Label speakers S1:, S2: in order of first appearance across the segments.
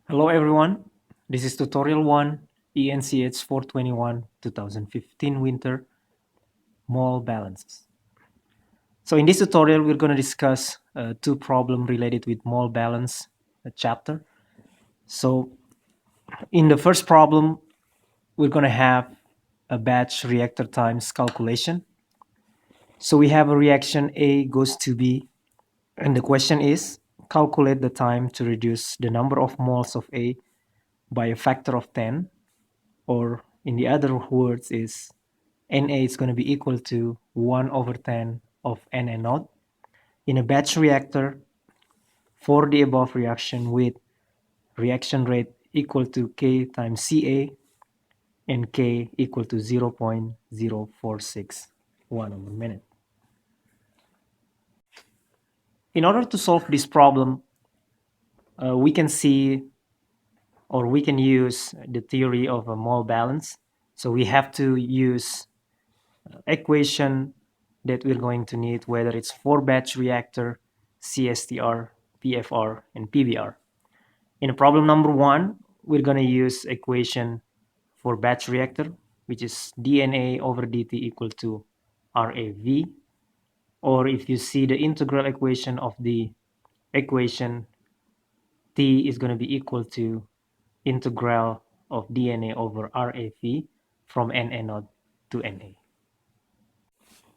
S1: Hello everyone, this is tutorial 1, ENCH 421 2015 winter mole balances. So in this tutorial we're going to discuss two problems related with mole balance chapter. So in the first problem we're going to have a batch reactor times calculation. So we have a reaction A goes to B, and the question is calculate the time to reduce the number of moles of A by a factor of 10, or in the other words is Na is going to be equal to 1 over 10 of Na naught in a batch reactor for the above reaction with reaction rate equal to K times Ca and K equal to 0.0461 over minute. In order to solve this problem, we can see or we can use the theory of a mole balance. So we have to use equation that we're going to need, whether it's for batch reactor, CSTR, PFR, and PBR. In problem number 1, we're going to use equation for batch reactor, which is dNA over dt equal to RAV. Or if you see the integral equation of the equation, T is going to be equal to integral of dNA over RAV from Na naught to Na.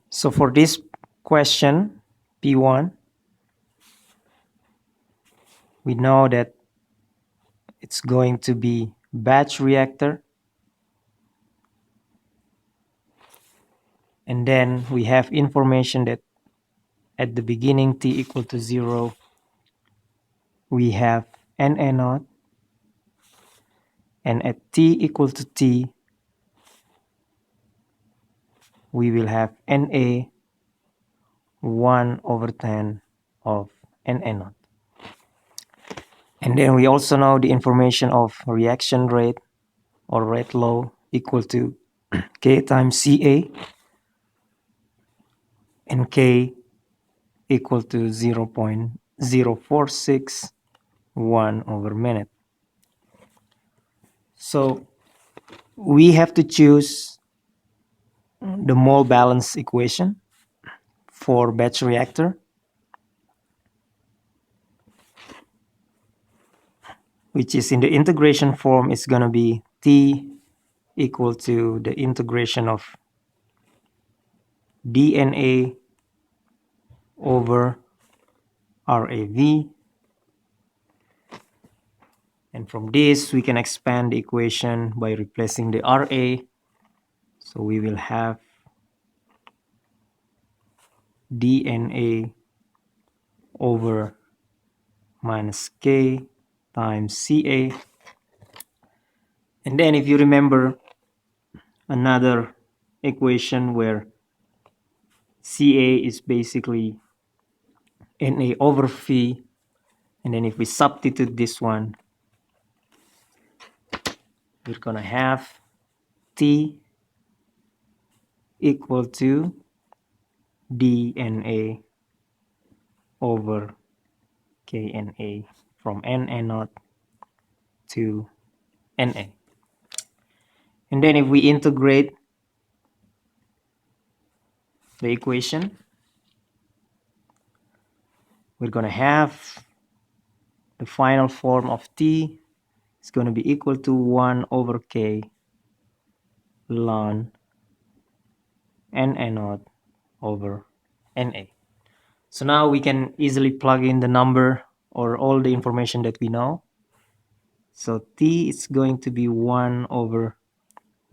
S1: So for this question, P1, we know that it's going to be batch reactor. And then we have information that at the beginning T equal to 0, we have Na naught. And at T equal to T, we will have Na 1 over 10 of Na naught. And then we also know the information of reaction rate or rate law equal to K times Ca, and K equal to 0.0461 over minute. So we have to choose the mole balance equation for batch reactor, which is in the integration form is going to be T equal to the integration of dNA over RAV. And from this, we can expand the equation by replacing the RA. So we will have dNA over minus K times Ca. And then if you remember another equation where Ca is basically Na over phi, and then if we substitute this one, we're gonna have T equal to dNA over KNA from Na naught to Na. And then if we integrate the equation, we're going to have the final form of T is going to be equal to 1 over K ln Na naught over Na. So now we can easily plug in the number or all the information that we know. So T is going to be 1 over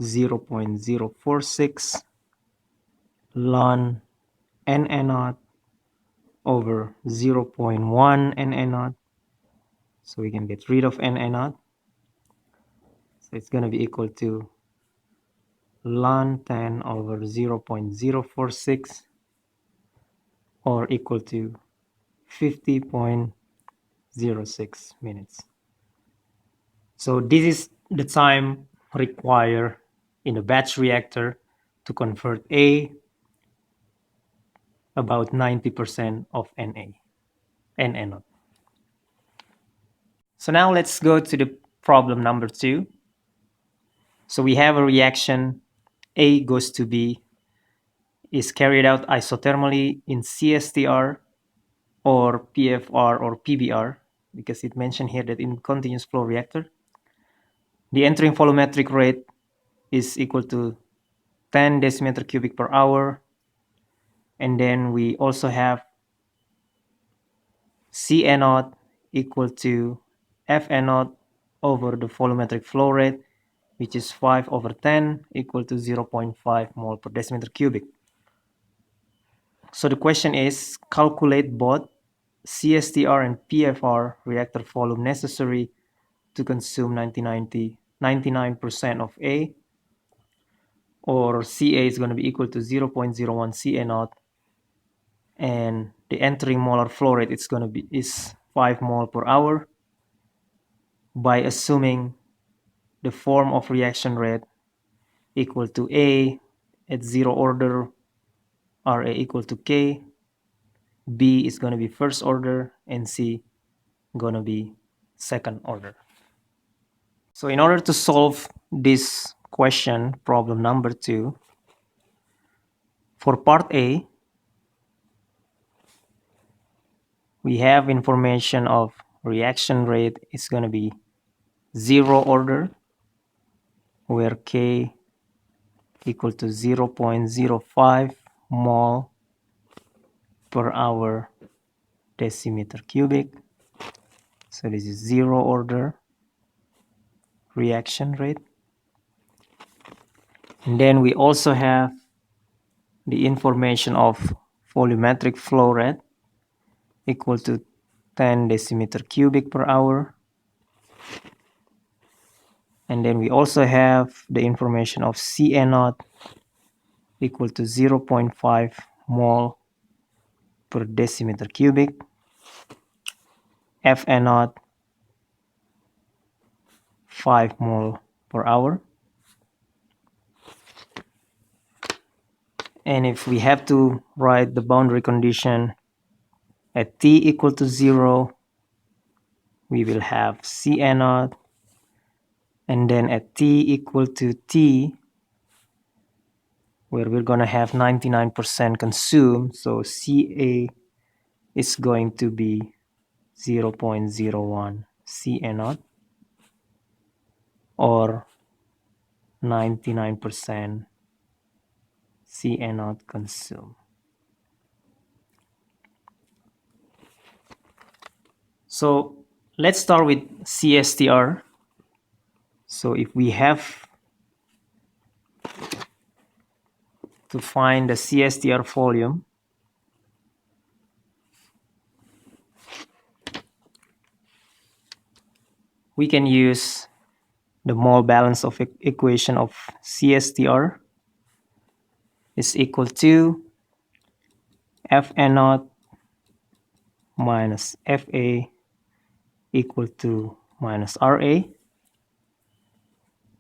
S1: 0.046 ln Na naught over 0.1 Na naught. So we can get rid of Na naught. So it's going to be equal to ln 10 over 0.046 or equal to 50.06 minutes. So this is the time required in a batch reactor to convert A about 90% of Na naught. So now let's go to the problem number 2. So we have a reaction A goes to B is carried out isothermally in CSTR or PFR or PBR, because it mentioned here that in continuous flow reactor, the entering volumetric rate is equal to 10 decimeter cubic per hour. And then we also have CA naught equal to FA naught over the volumetric flow rate, which is 5 over 10 equal to 0.5 mole per decimeter cubic. So the question is, calculate both CSTR and PFR reactor volume necessary to consume 99% of A, or CA is going to be equal to 0.01 CA naught, and the entering molar flow rate is 5 mole per hour, by assuming the form of reaction rate equal to A at 0 order, RA equal to K, B is going to be first order, and C going to be second order. So in order to solve this question, problem number 2, for part A, we have information of reaction rate is going to be 0 order, where K equal to 0.05 mole per hour decimeter cubic. So this is 0 order reaction rate. And then we also have the information of volumetric flow rate equal to 10 decimeter cubic per hour. And then we also have the information of CA naught equal to 0.5 mole per decimeter cubic, FA naught 5 mole per hour. And if we have to write the boundary condition at T equal to 0, we will have CA naught, and then at T equal to T, where we're going to have 99% consumed, so CA is going to be 0.01 CA naught, or 99% CA naught consumed. So let's start with CSTR. So if we have to find the CSTR volume, we can use the mole balance of equation of CSTR is equal to FA naught minus FA equal to minus RA.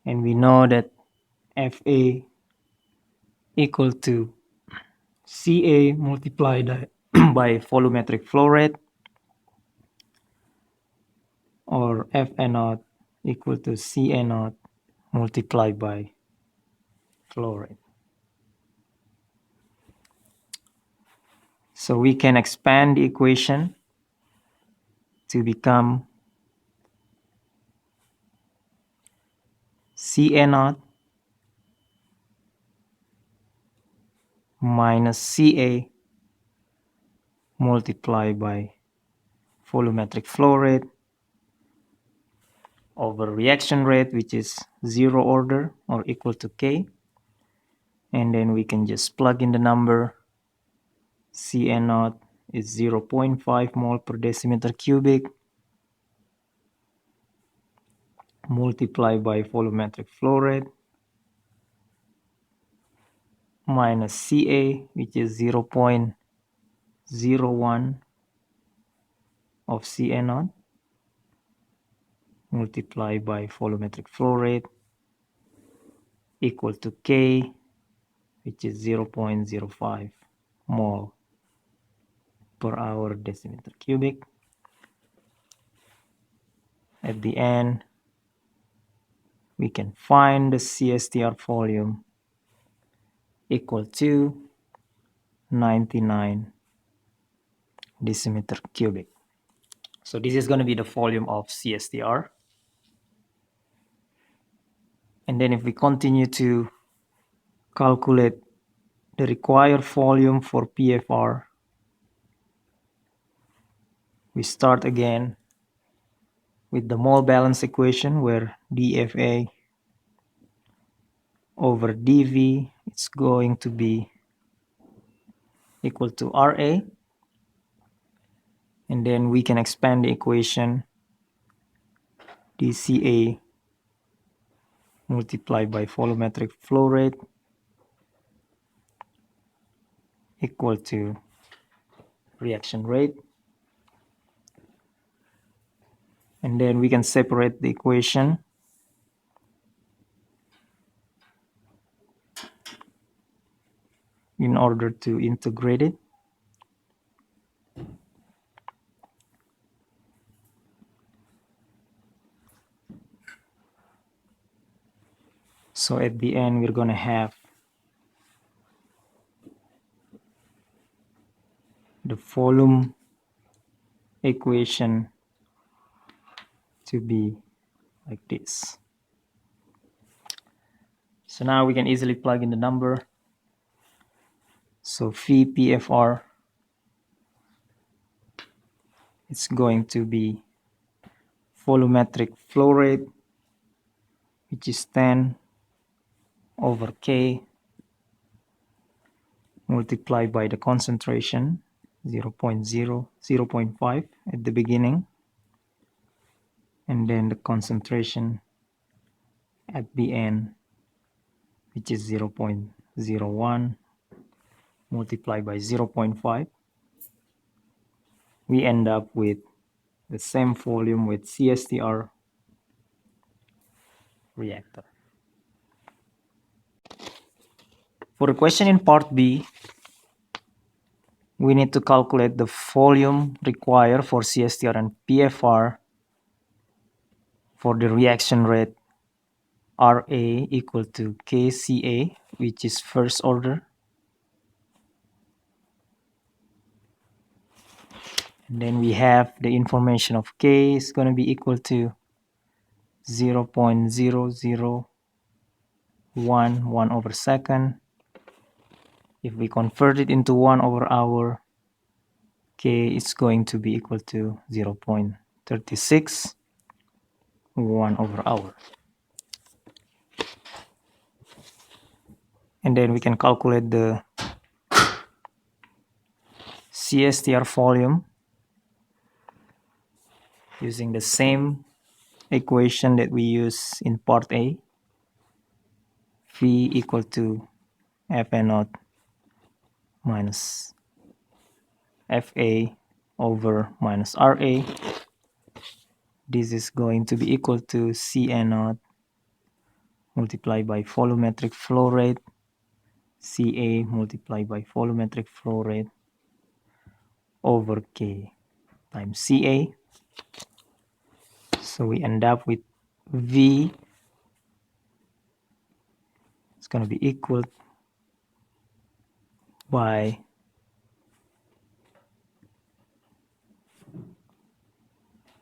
S1: And we know that FA equal to CA multiplied by volumetric flow rate, or FA naught equal to CA naught multiplied by flow rate. So we can expand the equation to become CA naught minus CA multiplied by volumetric flow rate over reaction rate, which is 0 order or equal to K. And then we can just plug in the number. CA naught is 0.5 mole per decimeter cubic multiplied by volumetric flow rate minus CA, which is 0.01 of CA naught multiplied by volumetric flow rate equal to K, which is 0.05 mole per hour decimeter cubic. at the end, we can find the CSTR volume equal to 99 decimeter cubic. So this is going to be the volume of CSTR. And then if we continue to calculate the required volume for PFR, we start again with the mole balance equation, where dFA over dV is going to be equal to RA. And then we can expand the equation, dCA multiplied by volumetric flow rate equal to reaction rate. And then we can separate the equation in order to integrate it. So at the end, we're going to have the volume equation to be like this. So now we can easily plug in the number. So phi PFR, it's going to be volumetric flow rate, which is 10 over K multiplied by the concentration, 0.5 at the beginning, and then the concentration at the end, which is 0.01 multiplied by 0.5. We end up with the same volume with CSTR reactor. For the question in part B, we need to calculate the volume required for CSTR and PFR for the reaction rate RA equal to KCA, which is first order. And then we have the information of K is going to be equal to 0.0011 over second. If we convert it into 1 over hour, K is going to be equal to 0.36 1 over hour. And then we can calculate the CSTR volume using the same equation that we use in part A. Phi equal to Fa naught minus Fa over minus Ra. This is going to be equal to Cn naught multiplied by volumetric flow rate, Ca multiplied by volumetric flow rate over K times Ca. So we end up with V is going to be equal by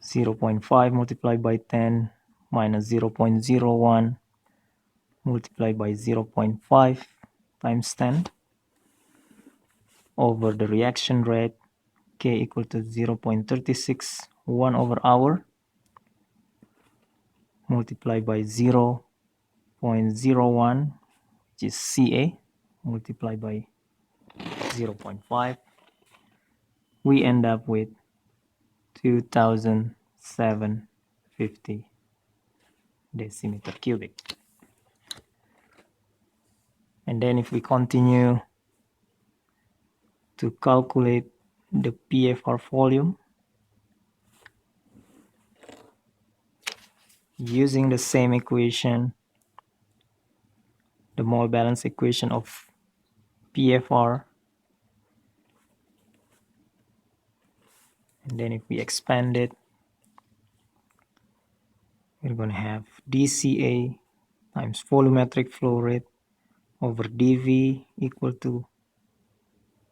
S1: 0.5 multiplied by 10 minus 0.01 multiplied by 0.5 times 10 over the reaction rate, K equal to 0.36 1 over hour multiplied by 0.01, which is Ca, multiplied by 0.5. We end up with 2,750 decimeter cubic. And then if we continue to calculate the PFR volume using the same equation, the mole balance equation of PFR, and then if we expand it, we're going to have dCA times volumetric flow rate over dV equal to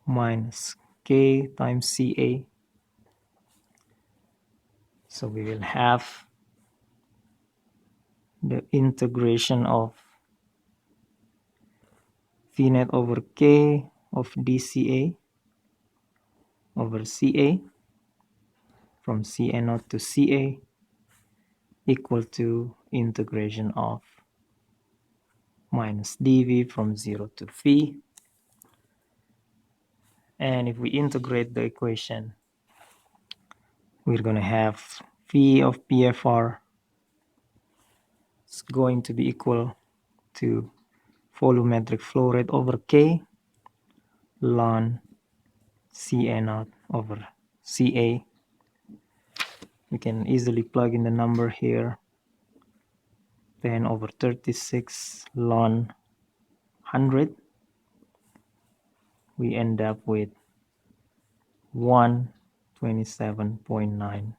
S1: minus K times Ca. So we will have the integration of V net over K of dCA over Ca from Ca0 to Ca equal to integration of minus dV from 0 to V. And if we integrate the equation, we're going to have V of PFR is going to be equal to volumetric flow rate over K ln Ca0 over Ca. We can easily plug in the number here. 10 over 36 ln 100. We end up with 127.9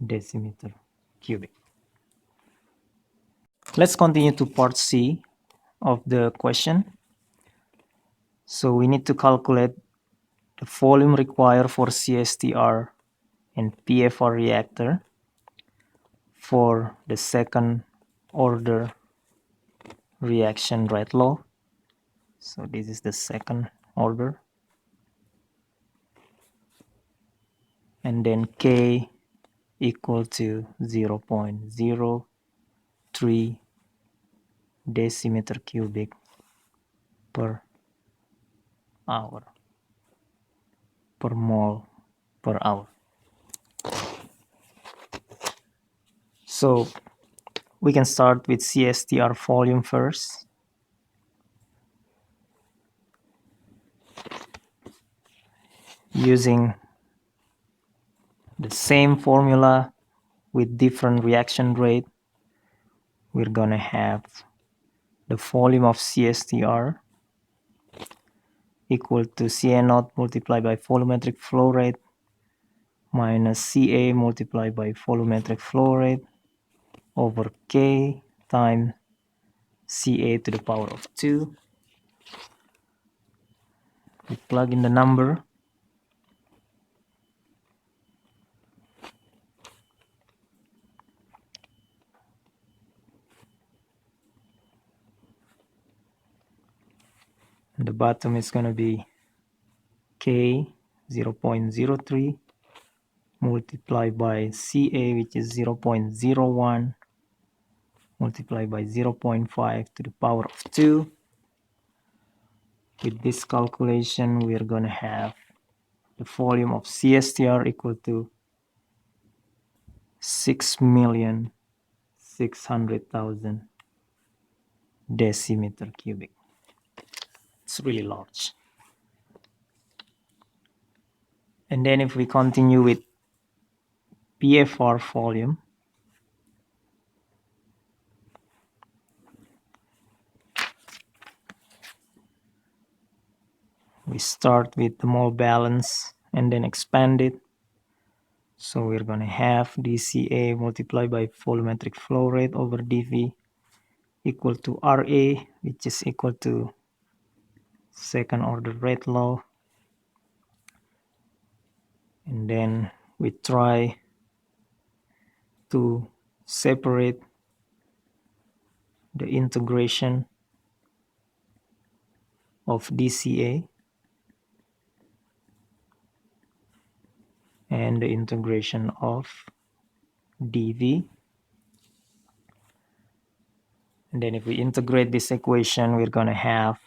S1: decimeter cubic. Let's continue to part C of the question. So we need to calculate the volume required for CSTR and PFR reactor for the second order reaction rate law. So this is the second order. And then K equal to 0.03 decimeter cubic per hour, per mole per hour. So we can start with CSTR volume first. Using the same formula with different reaction rate, we're gonna have the volume of CSTR equal to Ca0 multiplied by volumetric flow rate minus Ca multiplied by volumetric flow rate over K times Ca to the power of 2. We plug in the number. And the bottom is going to be K 0.03 multiplied by Ca, which is 0.01 multiplied by 0.5 to the power of 2. With this calculation, we are going to have the volume of CSTR equal to 6,600,000 decimeter cubic. It's really large. And then if we continue with PFR volume, we start with the mole balance and then expand it. So we're going to have dCA multiplied by volumetric flow rate over dV equal to RA, which is equal to second order rate law. And then we try to separate the integration of dCA and the integration of dV. And then if we integrate this equation, we're going to have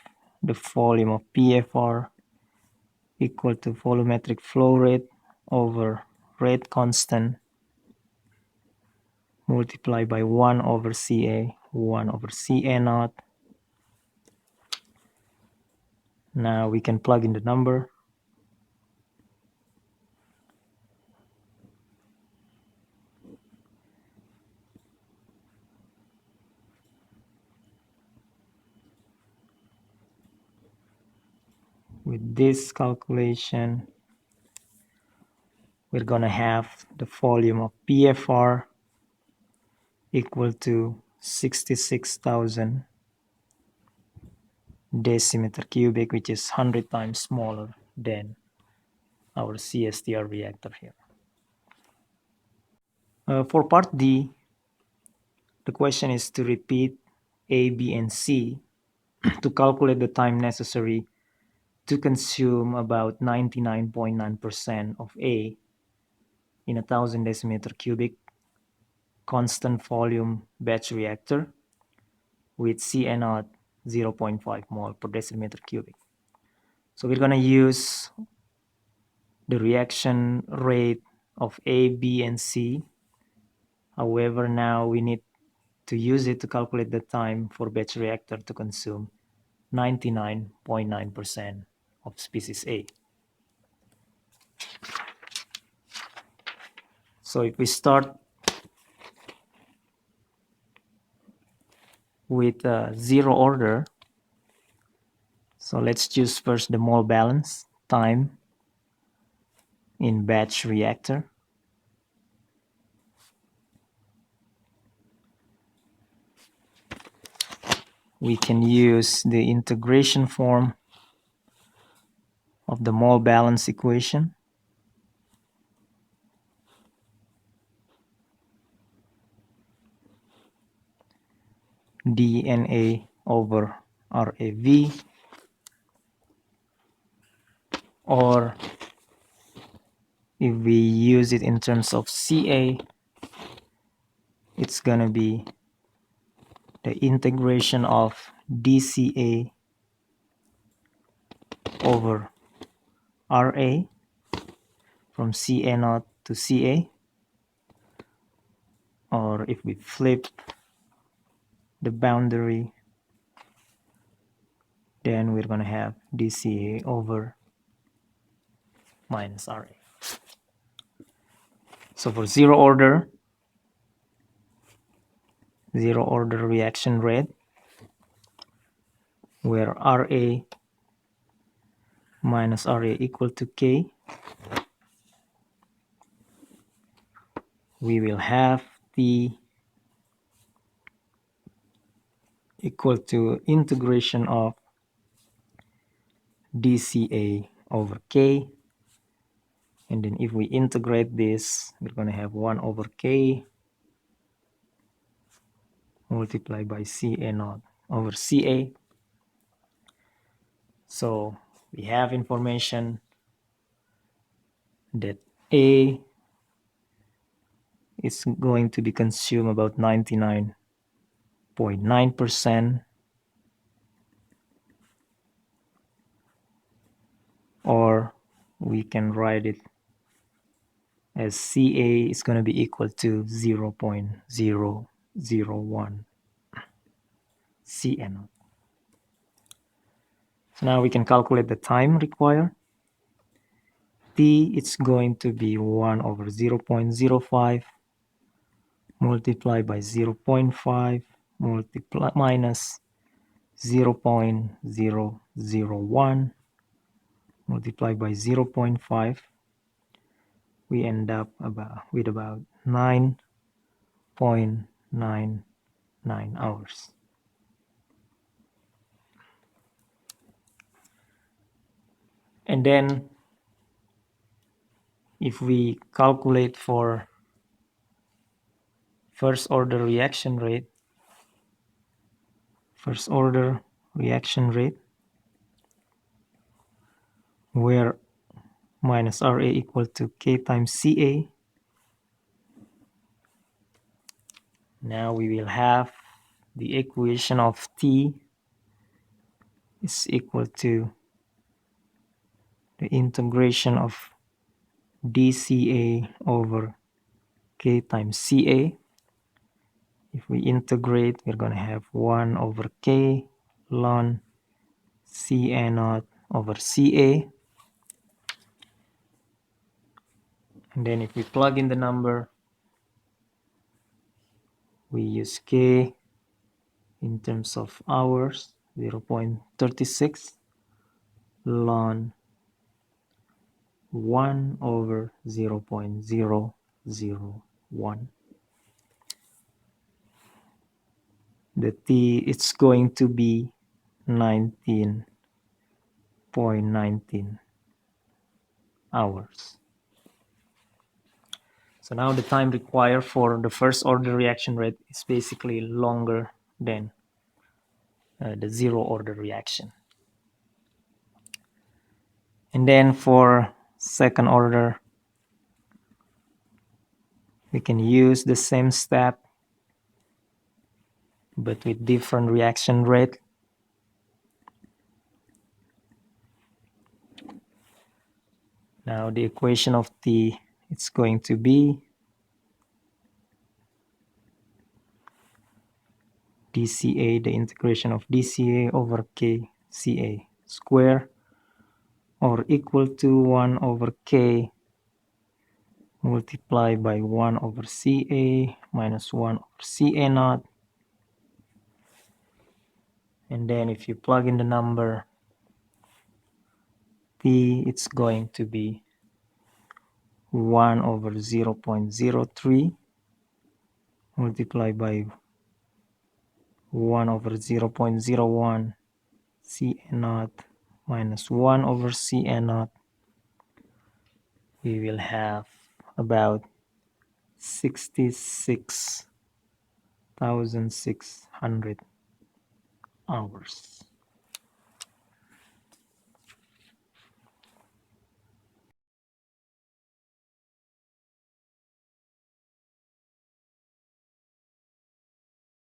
S1: the volume of PFR equal to volumetric flow rate over rate constant multiplied by 1 over Ca, 1 over Ca0. Now we can plug in the number. With this calculation, we're going to have the volume of PFR equal to 66,000 decimeter cubic, which is 100 times smaller than our CSTR reactor here. For part D, the question is to repeat A, B, and C to calculate the time necessary to consume about 99.9% of A in 1,000 decimeter cubic constant volume batch reactor with CN0 0.5 mole per decimeter cubic. So we're going to use the reaction rate of A, B, and C. However, now we need to use it to calculate the time for batch reactor to consume 99.9% of species A. So if we start with zero order, so let's choose first the mole balance time in batch reactor. We can use the integration form of the mole balance equation. dNA over RAV, or if we use it in terms of CA, it's gonna be the integration of dCA over RA from CA0 to CA, or if we flip the boundary, then we're gonna have dCA over minus RA. So for zero order reaction rate, where RA minus RA equal to K, we will have T equal to integration of dCA over K, and then if we integrate this, we're going to have 1 over K multiplied by CA0 over CA. So we have information that A is going to be consumed about 99.9%, or we can write it as CA is going to be equal to 0.001 CN0. So now we can calculate the time required. T, it's going to be 1 over 0.05 multiplied by 0.5 minus 0.001 multiplied by 0.5. We end up with about 9.99 hours. And then if we calculate for first order reaction rate, where minus RA equal to K times CA, now we will have the equation of T is equal to the integration of dCA over K times CA. If we integrate, we're going to have 1 over K ln CA0 over CA. And then if we plug in the number, we use K in terms of hours, 0.36 ln 1 over 0.001. the T, it's going to be 19.19 hours. So now the time required for the first order reaction rate is basically longer than the zero order reaction. And then for second order, we can use the same step but with different reaction rate. Now the equation of T, it's going to be dCA, the integration of dCA over kCA square, or equal to 1 over k multiplied by 1 over Ca minus 1 over Ca naught. And then if you plug in the number T, it's going to be 1 over 0.03 multiplied by 1 over 0.01 Ca naught minus 1 over Ca naught. We will have about 66,600 hours.